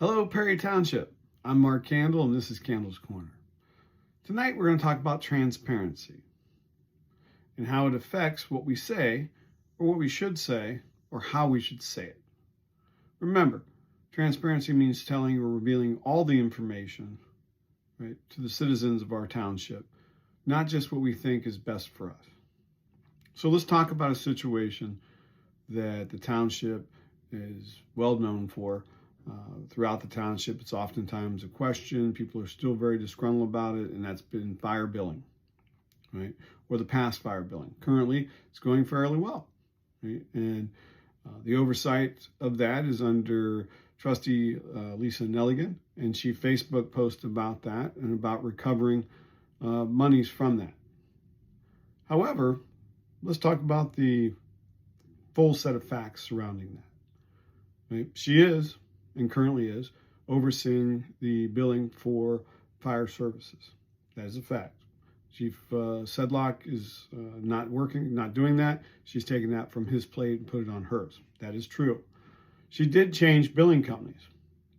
Hello, Perry Township. I'm Mark Candle, and this is Candle's Corner. Tonight, we're going to talk about transparency and how it affects what we say, or what we should say, or how we should say it. Remember, transparency means telling or revealing all the information, right, to the citizens of our township, not just what we think is best for us. So let's talk about a situation that the township is well known for. Throughout the township, it's oftentimes a question. People are still very disgruntled about it, and that's been fire billing, right? Or the past fire billing. Currently, it's going fairly well, right? And the oversight of that is under Trustee Lisa Nelligan, and she Facebook posted about that and about recovering monies from that. However, let's talk about the full set of facts surrounding that. Right? She is, and currently is, overseeing the billing for fire services. That is a fact. Chief Sedlock is not doing that. She's taken that from his plate and put it on hers. That is true. She did change billing companies,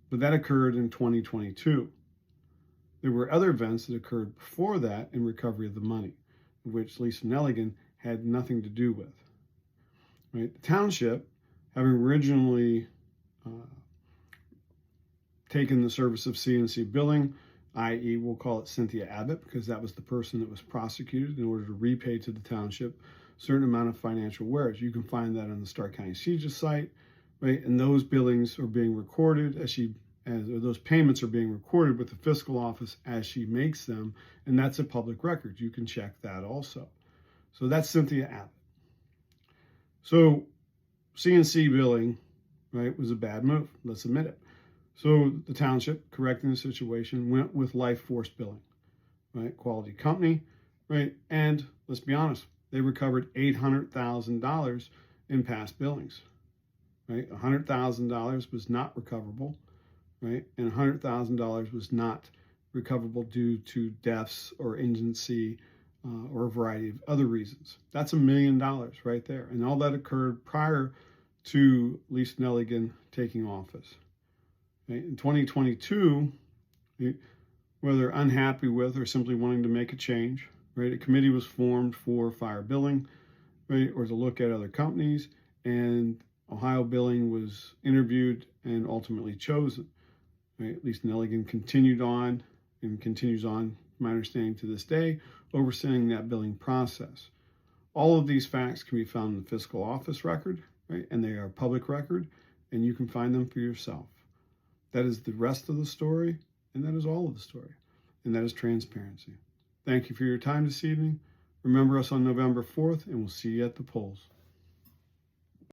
but that occurred in 2022. There were other events that occurred before that in recovery of the money, which Lisa Nelligan had nothing to do with. Right? The township, having originally taken the service of CNC billing, i.e. we'll call it Cynthia Abbott, because that was the person that was prosecuted in order to repay to the township a certain amount of financial wares. You can find that on the Stark County CJIS site, right? And those billings are being recorded or those payments are being recorded with the fiscal office as she makes them, and that's a public record. You can check that also. So that's Cynthia Abbott. So CNC billing, right, was a bad move. Let's admit it. So the township, correcting the situation, went with Life Force Billing, right? Quality company, right? And let's be honest, they recovered $800,000 in past billings, right? $100,000 was not recoverable, right? And $100,000 was not recoverable due to deaths or indigency or a variety of other reasons. That's $1 million right there. And all that occurred prior to Lisa Nelligan taking office. In 2022, whether unhappy with or simply wanting to make a change, right, a committee was formed for fire billing, right, or to look at other companies, and Ohio Billing was interviewed and ultimately chosen. Right? Lisa Nelligan continued on and continues on, my understanding to this day, overseeing that billing process. All of these facts can be found in the fiscal office record, right, and they are public record, and you can find them for yourself. That is the rest of the story, and that is all of the story, and that is transparency. Thank you for your time this evening. Remember us on November 4th, and we'll see you at the polls.